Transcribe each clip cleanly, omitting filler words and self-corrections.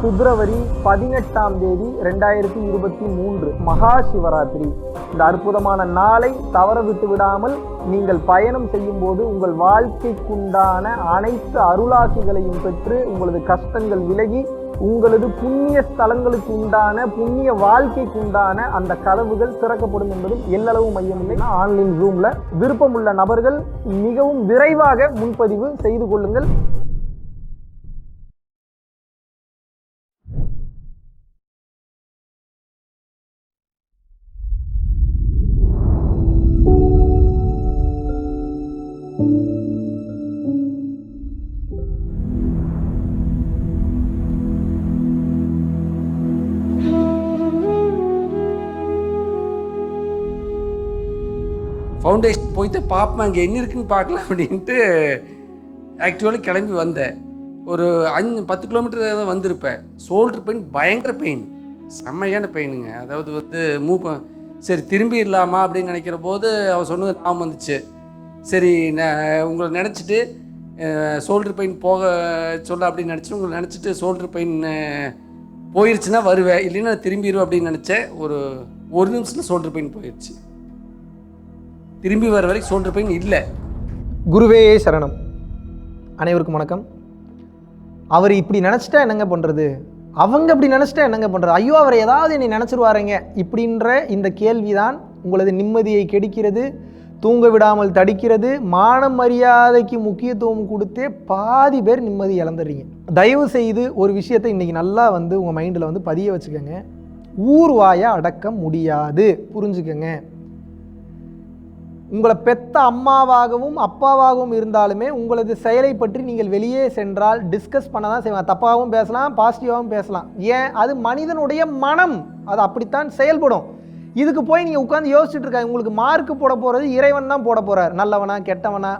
பிப்ரவரி 18 2023 மகா சிவராத்திரி. இந்த அற்புதமான நாளை தவற விட்டு விடாமல் நீங்கள் பயணம் செய்யும் போது உங்கள் வாழ்க்கைக்குண்டான அனைத்து அருளாசிகளையும் பெற்று உங்களது கஷ்டங்கள் விலகி உங்களது புண்ணிய ஸ்தலங்களுக்கு உண்டான புண்ணிய வாழ்க்கைக்கு உண்டான அந்த கதவுகள் திறக்கப்படும் என்பதும் எல்லளவு மையமில்லை. ஆன்லைன் ஜூம்ல விருப்பமுள்ள நபர்கள் மிகவும் விரைவாக முன்பதிவு செய்து கொள்ளுங்கள். ஃபவுண்டேஷன் போயிட்டு பார்ப்பேன் அங்கே என்ன இருக்குன்னு பார்க்கலாம் அப்படின்ட்டு ஆக்சுவலி கிளம்பி வந்தேன். ஒரு 10 கிலோமீட்டர் தான் வந்திருப்பேன். ஷோல்டர் பெயின் பயங்கர பெயின், செம்மையான பெயினுங்க. அதாவது சரி திரும்பிடலாமா அப்படின்னு நினைக்கிற போது அவன் சொன்னது ஞாபகம் வந்துச்சு. சரி நான் உங்களை நினச்சிட்டு ஷோல்டர் பெயின் போக சொல்ல அப்படின்னு நினச்சி உங்களை நினச்சிட்டு ஷோல்டர் பெயின் போயிடுச்சுன்னா வருவேன், இல்லைன்னா திரும்பிடுவேன் அப்படின்னு நினச்சேன். ஒரு நிமிஷத்தில் ஷோல்டர் பெயின் போயிடுச்சு. திரும்பி வர வரைக்கும் ஷோல்டர் பெயின் இல்லை. குருவே சரணம். அனைவருக்கும் வணக்கம். அவர் இப்படி நினச்சிட்டா என்னங்க பண்ணுறது, அவங்க இப்படி நினச்சிட்டா என்னங்க பண்ணுறது, ஐயோ அவர் ஏதாவது என்னை நினச்சிருவாருங்க இப்படின்ற இந்த கேள்விதான் உங்களது நிம்மதியை கெடுக்கிறது, தூங்க விடாமல் தடிக்கிறது. மான மரியாதைக்கு முக்கியத்துவம் கொடுத்தே பாதி பேர் நிம்மதி இழந்துடுறீங்க. தயவு செய்து ஒரு விஷயத்தை இன்றைக்கி நல்லா உங்கள் மைண்டில் பதிய வச்சுக்கோங்க. ஊர் வாயை அடக்க முடியாது, புரிஞ்சுக்கோங்க. உங்களை பெத்த அம்மாவாகவும் அப்பாவாகவும் இருந்தாலுமே உங்களது செயலை பற்றி நீங்கள் வெளியே சென்றால் டிஸ்கஸ் பண்ண தான் செய்வாங்க. தப்பாகவும் பேசலாம், பாசிட்டிவாகவும் பேசலாம். ஏன், அது மனிதனுடைய மனம், அது அப்படித்தான் செயல்படும். இதுக்கு போய் நீங்கள் உட்காந்து யோசிச்சுட்டு இருக்காங்க. உங்களுக்கு மார்க்கு போட போகிறது இறைவன் தான் போட போகிறார். நல்லவனா கெட்டவனா,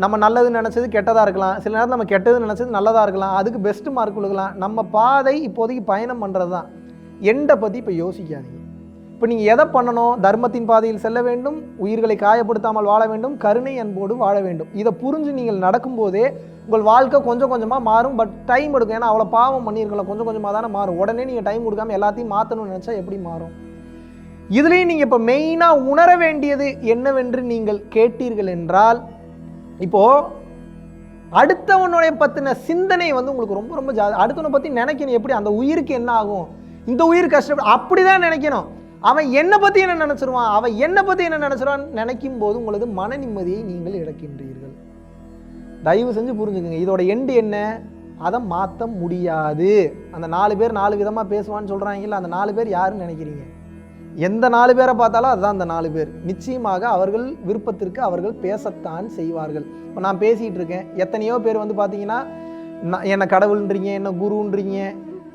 நம்ம நல்லதுன்னு நினச்சது கெட்டதாக இருக்கலாம், சில நேரத்தில் நம்ம கெட்டதுன்னு நினச்சது நல்லதாக இருக்கலாம், அதுக்கு பெஸ்ட்டு மார்க் கொடுக்கலாம். நம்ம பாதை இப்போதைக்கு பயணம் பண்ணுறது தான். எண்டை பற்றி இப்போ யோசிக்காதீங்க. இப்போ நீங்கள் எதை பண்ணணும், தர்மத்தின் பாதையில் செல்ல வேண்டும், உயிர்களை காயப்படுத்தாமல் வாழ வேண்டும், கருணை அன்போடு வாழ வேண்டும். இதை புரிஞ்சு நீங்கள் நடக்கும்போதே உங்கள் வாழ்க்கை கொஞ்சம் கொஞ்சமாக மாறும். பட் டைம் எடுக்கும். ஏன்னா அவ்வளோ பாவம் பண்ணியிருக்கலாம், கொஞ்சம் கொஞ்சமாக தானே மாறும். உடனே நீங்கள் டைம் கொடுக்காமல் எல்லாத்தையும் மாற்றணும்னு நினச்சா எப்படி மாறும்? இதுலேயும் நீங்கள் இப்போ மெயினாக உணர வேண்டியது என்னவென்று நீங்கள் கேட்டீர்கள் என்றால், இப்போது அடுத்தவனுடைய பற்றின சிந்தனை உங்களுக்கு ரொம்ப ரொம்ப அடுத்தவனை பற்றி நினைக்கணும். எப்படி அந்த உயிருக்கு என்ன ஆகும், இந்த உயிர் கஷ்டப்படும் அப்படி தான் நினைக்கணும். அவன் என்னை பற்றி என்ன நினச்சிருவான், அவன் என்னை பற்றி என்ன நினச்சிருவான் நினைக்கும் போது உங்களது மன நிம்மதியை நீங்கள் இழக்கின்றீர்கள். தயவு செஞ்சு புரிஞ்சுக்கோங்க. இதோட எண்டு என்ன, அதை மாற்ற முடியாது. அந்த 4 பேர் 4 விதமாக பேசுவான்னு சொல்கிறாங்கல்ல, அந்த 4 பேர் யாருன்னு நினைக்கிறீங்க? எந்த 4 பேரை பார்த்தாலும் அதுதான் அந்த 4 பேர். நிச்சயமாக அவர்கள் விருப்பத்திற்கு அவர்கள் பேசத்தான் செய்வார்கள். இப்போ நான் பேசிகிட்டு இருக்கேன், எத்தனையோ பேர் பார்த்தீங்கன்னா என்னை கடவுள்ன்றீங்க, என்ன குருன்றீங்க,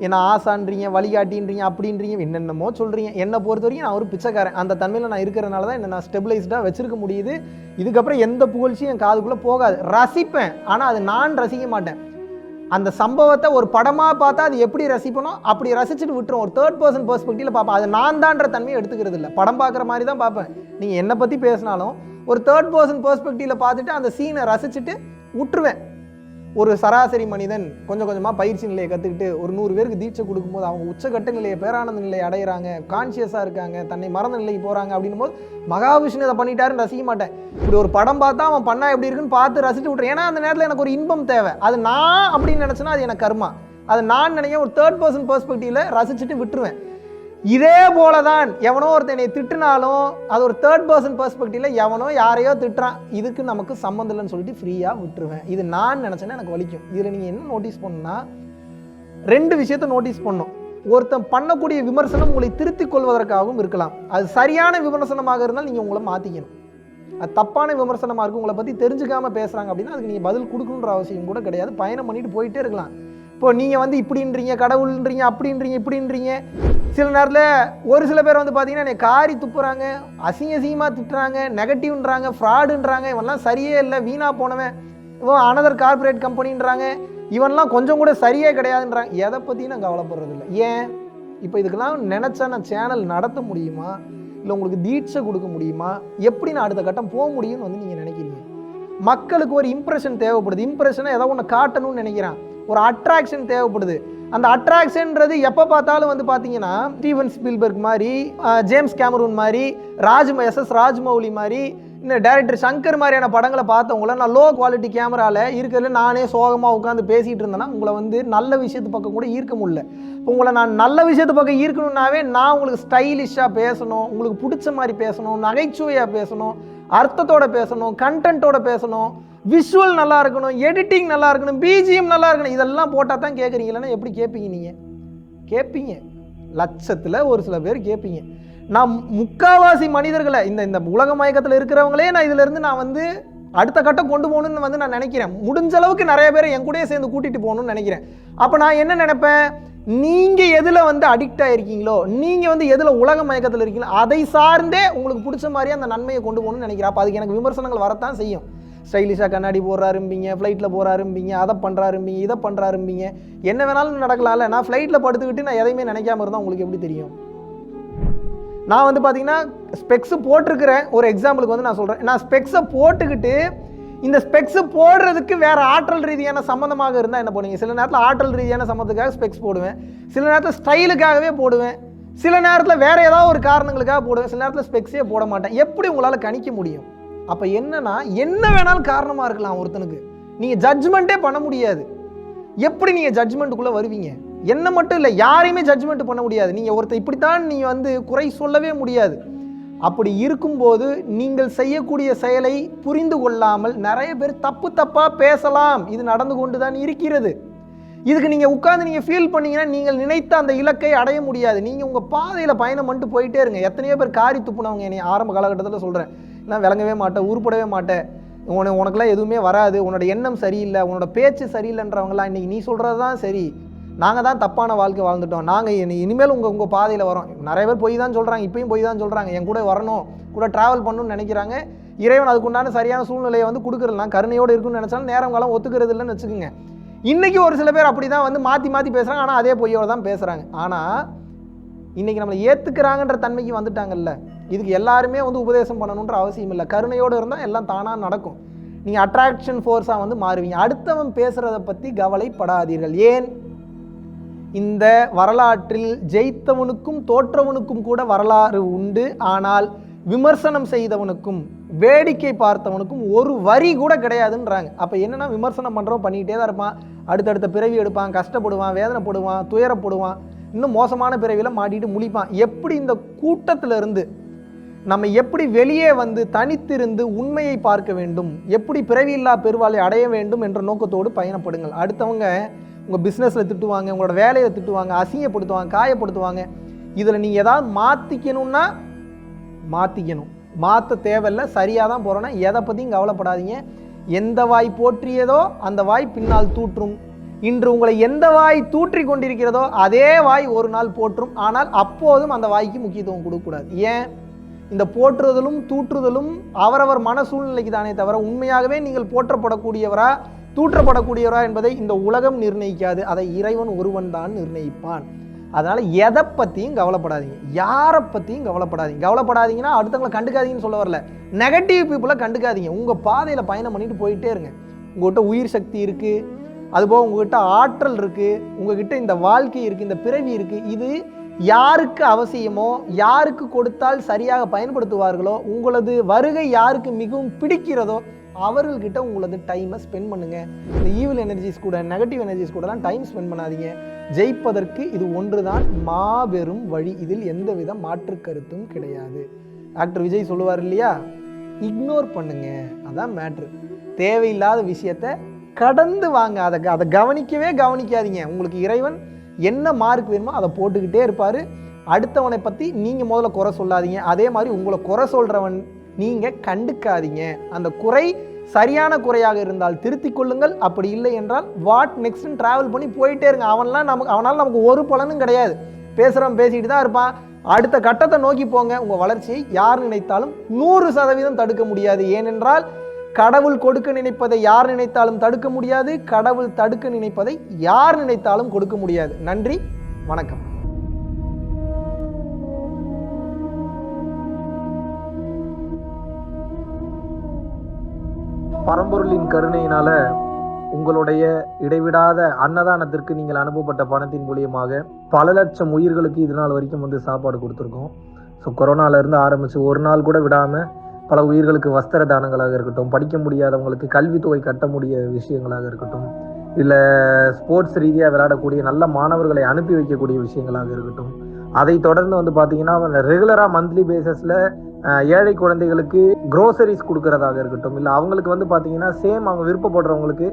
என்ன ஆசான்றீங்க, வழிகாட்டின்றீங்க, அப்படின்றீங்க, என்னென்னமோ சொல்கிறீங்க. என்னை பொறுத்த வரைக்கும் நான் ஒரு பிச்சைக்காரன். அந்த தன்மையில் நான் இருக்கிறனால தான் என்னை நான் ஸ்டெபிளைஸ்டாக வச்சுருக்க முடியுது. இதுக்கப்புறம் எந்த புகழ்ச்சியும் என் காதுக்குள்ளே போகாது. ரசிப்பேன், ஆனால் அது நான் ரசிக்க மாட்டேன். அந்த சம்பவத்தை ஒரு படமாக பார்த்தா அது எப்படி ரசிப்பனோ அப்படி ரசிச்சுட்டு விட்டுரும். ஒரு தேர்ட் பர்சன் பெர்ஸ்பெக்டிவில் பார்ப்பேன். அது நான் தான்ற தன்மையை எடுத்துக்கிறது இல்லை. படம் பார்க்குற மாதிரி தான் பார்ப்பேன். நீங்கள் என்னை பற்றி பேசினாலும் ஒரு தேர்ட் பர்சன் பெர்ஸ்பெக்டிவில் பார்த்துட்டு அந்த சீனை ரசிச்சுட்டு விட்டுருவேன். ஒரு சராசரி மனிதன் கொஞ்சம் கொஞ்சமாக பயிற்சி நிலையை கற்றுக்கிட்டு ஒரு 100 பேருக்கு தீட்சை கொடுக்கும்போது அவங்க உச்சகட்ட நிலையை, பேரானந்த நிலையை அடைகிறாங்க, கான்சியஸாக இருக்காங்க, தன்னை மறந்த நிலைக்கு போகிறாங்க. அப்படின்னும் போது மகாவிஷ்ணு இதை பண்ணிட்டாருன்னு ரசிக்க மாட்டேன். இப்படி ஒரு படம் பார்த்தா அவன் பண்ணா எப்படி இருக்குன்னு பார்த்து ரசித்து விட்றேன். ஏன்னா அந்த நேரத்தில் எனக்கு ஒரு இன்பம் தேவை. அது நான் அப்படின்னு நினச்சேன்னா அது எனக்கு கர்மா. அது நான் நினைக்க ஒரு தேர்ட் பர்சன் பெர்ஸ்பெக்டிவில் ரசிச்சுட்டு விட்டுருவேன். இதே போல தான் எவனோ ஒருத்தனை திட்டுனாலும் அது ஒரு தேர்ட் பர்சன் பெர்ஸ்பெக்டிவில் எவனோ யாரையோ திட்டுறான், இதுக்கு நமக்கு சம்மந்தம் இல்லைன்னு சொல்லிட்டு ஃப்ரீயாக விட்டுருவேன். இது நான் நினச்சேன்னா எனக்கு வலிக்கும். இதில் நீங்கள் என்ன நோட்டீஸ் பண்ணணும்னா 2 விஷயத்தை நோட்டீஸ் பண்ணணும். ஒருத்தன் பண்ணக்கூடிய விமர்சனம் உங்களை திருத்திக் கொள்வதற்காகவும் இருக்கலாம். அது சரியான விமர்சனமாக இருந்தால் நீங்கள் உங்களை மாற்றிக்கணும். அது தப்பான விமர்சனமாக இருக்கும், உங்களை பற்றி தெரிஞ்சுக்காமல் பேசுகிறாங்க அப்படின்னா அதுக்கு நீங்கள் பதில் கொடுக்கணுன்ற அவசியம் கூட கிடையாது. பயணம் பண்ணிட்டு போயிட்டே இருக்கலாம். இப்போ நீங்கள் இப்படின்றீங்க, கடவுள்ன்றீங்க, அப்படின்றீங்க, இப்படின்றீங்க. சில நேரத்தில் ஒரு சில பேர் பார்த்தீங்கன்னா என்னை காரி துப்புறாங்க, அசிங்கமாக திட்டுறாங்க, நெகட்டிவ்ன்றாங்க, ஃப்ராடுன்றாங்க, இவன்லாம் சரியே இல்லை, வீணாக போனவன், இவன் அனதர் கார்பரேட் கம்பெனின்றாங்க, இவன்லாம் கொஞ்சம் கூட சரியே கிடையாதுன்றாங்க. எதை பற்றியும் நான் கவலைப்படுறதில்லை. ஏன், இப்போ இதுக்கெல்லாம் நினச்சா நான் சேனல் நடத்த முடியுமா, இல்லை உங்களுக்கு தீட்சை கொடுக்க முடியுமா, எப்படி நான் அடுத்த கட்டம் போக முடியும்னு நீங்கள் நினைக்கிறீங்க? மக்களுக்கு ஒரு இம்ப்ரெஷன் தேவைப்படுது. இம்ப்ரெஷனை ஏதோ ஒன்று காட்டணும்னு நினைக்கிறான். ஒரு அட்ராக்ஷன் தேவைப்படுது. அந்த அட்ராக்ஷன்றது எப்போ பார்த்தாலும் வந்து பார்த்தீங்கன்னா ஸ்டீவன் ஸ்பீல்பர்க் மாதிரி, ஜேம்ஸ் கேமரூன் மாதிரி, எஸ்.எஸ். ராஜ்மௌலி மாதிரி, இந்த டைரக்டர் சங்கர் மாதிரியான படங்களை பார்த்தவங்கள நான் லோ குவாலிட்டி கேமராவில் இருக்கிறதுல நானே சோகமாக உட்காந்து பேசிகிட்டு இருந்தேன்னா உங்களை வந்து நல்ல விஷயத்து பக்கம் கூட ஈர்க்க முடியல. இப்போ உங்களை நான் நல்ல விஷயத்து பக்கம் ஈர்க்கணுன்னாவே நான் உங்களுக்கு ஸ்டைலிஷாக பேசணும், உங்களுக்கு பிடிச்ச மாதிரி பேசணும், நகைச்சுவையாக பேசணும், அர்த்தத்தோட பேசணும், கண்டென்ட்டோட பேசணும், விஷுவல் நல்லா இருக்கணும், எடிட்டிங் நல்லா இருக்கணும், பிஜிஎம் நல்லா இருக்கணும். இதெல்லாம் போட்டால் தான் கேட்குறீங்க. இல்லைன்னா எப்படி கேட்பீங்க? நீங்கள் கேட்பீங்க, லட்சத்தில் ஒரு சில பேர் கேட்பீங்க. நான் முக்காவாசி மனிதர்களை இந்த உலக மயக்கத்தில் இருக்கிறவங்களே நான் இதிலேருந்து நான் வந்து அடுத்த கட்டம் கொண்டு போகணுன்னு வந்து நான் நினைக்கிறேன். முடிஞ்ச அளவுக்கு நிறைய பேரை என் கூடயே சேர்ந்து கூட்டிகிட்டு போகணும்னு நினைக்கிறேன். அப்போ நான் என்ன நினைப்பேன், நீங்கள் எதில் வந்து அடிக்ட் ஆகிருக்கீங்களோ, நீங்கள் வந்து எதில் உலக மயக்கத்தில் இருக்கீங்களோ அதை சார்ந்தே உங்களுக்கு பிடிச்ச மாதிரியே அந்த நன்மையை கொண்டு போகணும்னு நினைக்கிறேன். அப்போ அதுக்கு எனக்கு விமர்சனங்கள் வரத்தான் செய்யும். ஸ்டைலிஷாக கண்ணாடி போடுறாரும்பிங்க, ஃப்ளைட்டில் போகிறாரும்பிங்க, அதை பண்ணுறாரும்பிங்க, இதை பண்ணுறாரும்பிங்க, என்ன வேணாலும் நடக்கலாம்ல. நான் ஃப்ளைட்டில் படுத்துக்கிட்டு நான் எதையுமே நினைக்காம இருந்தால் உங்களுக்கு எப்படி தெரியும்? நான் வந்து பார்த்தீங்கன்னா ஸ்பெக்ஸு போட்டிருக்கிறேன். ஒரு எக்ஸாம்பிளுக்கு வந்து நான் சொல்கிறேன், நான் ஸ்பெக்ஸை போட்டுக்கிட்டு இந்த ஸ்பெக்ஸு போடுறதுக்கு வேறு ஆற்றல் ரீதியான சம்மந்தமாக இருந்தால் என்ன பண்ணுவீங்க? சில நேரத்தில் ஆற்றல் ரீதியான சம்மந்தத்துக்காக ஸ்பெக்ஸ் போடுவேன், சில நேரத்தில் ஸ்டைலுக்காகவே போடுவேன், சில நேரத்தில் வேறு ஏதாவது ஒரு காரணங்களுக்காக போடுவேன், சில நேரத்தில் ஸ்பெக்ஸே போட மாட்டேன். எப்படி உங்களால் கணிக்க முடியும்? அப்போ என்னன்னா, என்ன வேணாலும் காரணமாக இருக்கலாம் ஒருத்தனுக்கு. நீங்கள் ஜட்ஜ்மெண்ட்டே பண்ண முடியாது. எப்படி நீங்கள் ஜட்ஜ்மெண்ட்டுக்குள்ளே வருவீங்க? என்ன மட்டும் இல்லை, யாரையுமே ஜட்ஜ்மெண்ட் பண்ண முடியாது. நீங்கள் ஒருத்தர் இப்படித்தான் நீங்கள் வந்து குறை சொல்லவே முடியாது. அப்படி இருக்கும்போது நீங்கள் செய்யக்கூடிய செயலை புரிந்து கொள்ளாமல் நிறைய பேர் தப்பாக பேசலாம். இது நடந்து கொண்டு தான் இருக்கிறது. இதுக்கு நீங்கள் உட்கார்ந்து நீங்கள் ஃபீல் பண்ணீங்கன்னா நீங்கள் நினைத்த அந்த இலக்கை அடைய முடியாது. நீங்கள் உங்கள் பாதையில் பயணம் பண்ணிட்டு போயிட்டே இருங்க. எத்தனையோ பேர் காரி துப்புனவங்க என்னை ஆரம்ப காலகட்டத்தில் சொல்கிறேன், நான் விளங்கவே மாட்டேன், உருப்படவே மாட்டேன், உனக்கெல்லாம் எதுவுமே வராது, உன்னோட எண்ணம் சரியில்லை, உன்னோட பேச்சு சரியில்லைன்றவங்களாம் இன்றைக்கி நீ சொல்கிறது தான் சரி, நாங்கள் தான் தப்பான வாழ்க்கை வாழ்ந்துட்டோம், நாங்கள் இனிமேல் உங்கள் பாதையில் வரோம். நிறைய பேர் போய் தான் சொல்கிறாங்க, இப்பயும் போய் தான் சொல்கிறாங்க, என் கூட வரணும், கூட ட்ராவல் பண்ணணும்னு நினைக்கிறாங்க. இறைவன் அதுக்குண்டான சரியான சூழ்நிலையை வந்து கொடுக்குறது. நான் கருணையோடு இருக்குன்னு நினச்சாலும் நேரம் காலம் ஒத்துக்கிறது இல்லைன்னு வச்சுக்கோங்க. இன்றைக்கி ஒரு சில பேர் அப்படி தான் வந்து மாற்றி பேசுகிறாங்க, ஆனால் அதே பொய்யோடு தான் பேசுகிறாங்க. ஆனால் இன்றைக்கி நம்மளை ஏற்றுக்கிறாங்கன்ற தன்மைக்கு வந்துட்டாங்கல்ல. இதுக்கு எல்லாருமே வந்து உபதேசம் பண்ணணுன்ற அவசியம் இல்லை. கருணையோடு இருந்தால் எல்லாம் தானாக நடக்கும். நீங்கள் அட்ராக்ஷன் ஃபோர்ஸாக வந்து மாறுவீங்க. அடுத்தவன் பேசுகிறத பற்றி கவலைப்படாதீர்கள். ஏன், இந்த வரலாற்றில் ஜெயித்தவனுக்கும் தோற்றவனுக்கும் கூட வரலாறு உண்டு. ஆனால் விமர்சனம் செய்தவனுக்கும் வேடிக்கை பார்த்தவனுக்கும் ஒரு வரி கூட கிடையாதுன்றாங்க. அப்போ என்னென்னா, விமர்சனம் பண்ணுறவன் பண்ணிக்கிட்டே தான் இருப்பான், அடுத்தடுத்த பிறவி எடுப்பான், கஷ்டப்படுவான், வேதனைப்படுவான், துயரப்படுவான், இன்னும் மோசமான பிறவியில் மாட்டிட்டு முழிப்பான். எப்படி இந்த கூட்டத்தில் இருந்து நம்ம எப்படி வெளியே வந்து தனித்திருந்து உண்மையை பார்க்க வேண்டும், எப்படி பிறவியில்லா பெருவாளை அடைய வேண்டும் என்ற நோக்கத்தோடு பயணப்படுங்கள். அடுத்தவங்க உங்கள் பிஸ்னஸில் திட்டுவாங்க, உங்களோட வேலையை திட்டுவாங்க, அசிங்கப்படுத்துவாங்க, காயப்படுத்துவாங்க. இதில் நீங்கள் ஏதாவது மாற்றிக்கணும்னா மாற்றிக்கணும், மாற்ற தேவையில்லை, சரியாக தான் போகிறோன்னா எதை பற்றியும் கவலைப்படாதீங்க. எந்த வாய் போற்றியதோ அந்த வாய் பின்னால் தூற்றும். இன்று உங்களை எந்த வாய் தூற்றி கொண்டிருக்கிறதோ அதே வாய் ஒரு நாள் போற்றும். ஆனால் அப்போதும் அந்த வாய்க்கு முக்கியத்துவம் கொடுக்கக்கூடாது. ஏன், இந்த போற்றுதலும் தூற்றுதலும் அவரவர் மன சூழ்நிலைக்கு தானே தவிர உண்மையாகவே நீங்கள் போற்றப்படக்கூடியவரா தூற்றப்படக்கூடியவரா என்பதை இந்த உலகம் நிர்ணயிக்காது. அதை இறைவன் ஒருவன் தான் நிர்ணயிப்பான். அதனால் எதை பற்றியும் கவலைப்படாதீங்க, யாரை பற்றியும் கவலைப்படாதீங்க. கவலைப்படாதீங்கன்னா அடுத்தவங்களை கண்டுக்காதீங்கன்னு சொல்ல வரல, நெகட்டிவ் பீப்புளை கண்டுக்காதீங்க. உங்கள் பாதையில் பயணம் பண்ணிட்டு போயிட்டே இருங்க. உங்கள்கிட்ட உயிர் சக்தி இருக்குது, அதுபோக உங்கள்கிட்ட ஆற்றல் இருக்குது, உங்கள்கிட்ட இந்த வாழ்க்கை இருக்குது, இந்த பிறவி இருக்குது. இது யாருக்கு அவசியமோ, யாருக்கு கொடுத்தால் சரியாக பயன்படுத்துவார்களோ, உங்களது வருகை யாருக்கு மிகவும் பிடிக்கிறதோ அவர்கள்கிட்ட உங்களது டைமை ஸ்பெண்ட் பண்ணுங்கள். இந்த ஈவில் எனர்ஜிஸ் கூட, நெகட்டிவ் எனர்ஜிஸ் கூடலாம் டைம் ஸ்பெண்ட் பண்ணாதீங்க. ஜெயிப்பதற்கு இது ஒன்று தான் மாபெரும் வழி. இதில் எந்தவித மாற்று கருத்தும் கிடையாது. டாக்டர் விஜய் சொல்லுவார் இல்லையா, இக்னோர் பண்ணுங்க, அதான் மேட்ரு. தேவையில்லாத விஷயத்தை கடந்து வாங்க, அதை கவனிக்காதீங்க. உங்களுக்கு இறைவன் என்ன மார்க் வேணுமோ அதை போட்டுக்கிட்டே இருப்பார். அடுத்தவனை பற்றி நீங்கள் முதல்ல குறை சொல்லாதீங்க, அதே மாதிரி உங்களை குறை சொல்கிறவன் நீங்கள் கண்டுக்காதீங்க. அந்த குறை சரியான குறையாக இருந்தால் திருத்திக் கொள்ளுங்கள், அப்படி இல்லை என்றால் வாட் நெக்ஸ்ட்னு ட்ராவல் பண்ணி போயிட்டே இருங்க. அவனால் நமக்கு ஒரு பலனும் கிடையாது. பேசுகிறவன் பேசிக்கிட்டு தான் இருப்பான். அடுத்த கட்டத்தை நோக்கி போங்க. உங்கள் வளர்ச்சியை யார் நினைத்தாலும் 100% தடுக்க முடியாது. ஏனென்றால் கடவுள் கொடுக்க நினைப்பதை யார் நினைத்தாலும் தடுக்க முடியாது, கடவுள் தடுக்க நினைப்பதை யார் நினைத்தாலும் கொடுக்க முடியாது. நன்றி, வணக்கம். பரம்பொருளின் கருணையினால உங்களுடைய இடைவிடாத அன்னதானத்திற்கு நீங்கள் அனுப்பப்பட்ட பணத்தின் மூலியமாக பல லட்சம் உயிர்களுக்கு இது நாள் வரைக்கும் வந்து சாப்பாடு கொடுத்துருக்கோம். ஸோ கொரோனாலேருந்து ஆரம்பித்து ஒரு நாள் கூட விடாமல் பல உயிர்களுக்கு வஸ்திர தானங்களாக இருக்கட்டும், படிக்க முடியாதவங்களுக்கு கல்வித்தொகை கட்ட முடிய விஷயங்களாக இருக்கட்டும், இல்லை ஸ்போர்ட்ஸ் ரீதியாக விளையாடக்கூடிய நல்ல மாணவர்களை அனுப்பி வைக்கக்கூடிய விஷயங்களாக இருக்கட்டும், அதை தொடர்ந்து வந்து பார்த்தீங்கன்னா ரெகுலராக மந்த்லி பேசிஸில் ஏழை குழந்தைகளுக்கு க்ரோசரிஸ் கொடுக்கறதாக இருக்கட்டும், இல்லை அவங்களுக்கு வந்து பார்த்தீங்கன்னா சேம் அவங்க விருப்பப்படுறவங்களுக்கு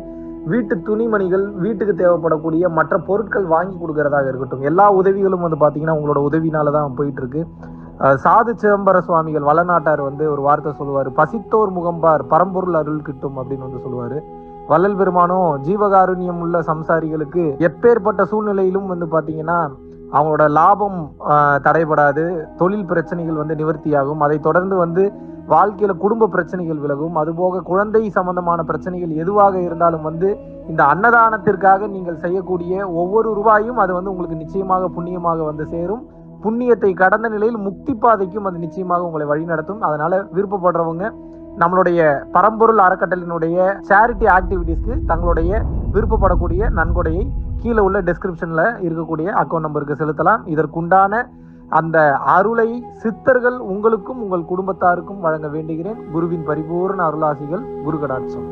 வீட்டு துணிமணிகள், வீட்டுக்கு தேவைப்படக்கூடிய மற்ற பொருட்கள் வாங்கி கொடுக்கறதாக இருக்கட்டும், எல்லா உதவிகளும் வந்து பார்த்தீங்கன்னா உங்களோட உதவினால தான் போயிட்டு இருக்கு. சாது சிதம்பர சுவாமிகள் வளநாட்டார் வந்து ஒரு வார்த்தை சொல்லுவார், பசித்தோர் முகம்பார் பரம்பொருள் அருள் கிட்டும் அப்படின்னு வந்து சொல்லுவார். வள்ளல் பெருமானும் ஜீவகாருண்யம் உள்ள சம்சாரிகளுக்கு எப்பேற்பட்ட சூழ்நிலையிலும் வந்து பார்த்தீங்கன்னா அவங்களோட லாபம் தடைபடாது, தொழில் பிரச்சனைகள் வந்து நிவர்த்தியாகும், அதை தொடர்ந்து வந்து வாழ்க்கையில குடும்ப பிரச்சனைகள் விலகும், அதுபோக குழந்தை சம்பந்தமான பிரச்சனைகள் எதுவாக இருந்தாலும் வந்து இந்த அன்னதானத்திற்காக நீங்கள் செய்யக்கூடிய ஒவ்வொரு ரூபாயும் அது வந்து உங்களுக்கு நிச்சயமாக புண்ணியமாக வந்து சேரும். புண்ணியத்தை கடந்த நிலையில் முக்தி பாதைக்கும் அது நிச்சயமாக உங்களை வழி நடத்தும். அதனால விருப்பப்படுறவங்க நம்மளுடைய பரம்பொருள் அறக்கட்டளையினுடைய சேரிட்டி ஆக்டிவிட்டீஸ்க்கு தங்களுடைய விருப்பப்படக்கூடிய நன்கொடையை கீழே உள்ள டிஸ்கிரிப்ஷன்ல இருக்கக்கூடிய அக்கௌண்ட் நம்பருக்கு செலுத்தலாம். இதற்குண்டான அந்த அருளை சித்தர்கள் உங்களுக்கும் உங்கள் குடும்பத்தாருக்கும் வழங்க வேண்டுகிறேன். குருவின் பரிபூர்ண அருளாசிகள். குரு கடாட்சம்.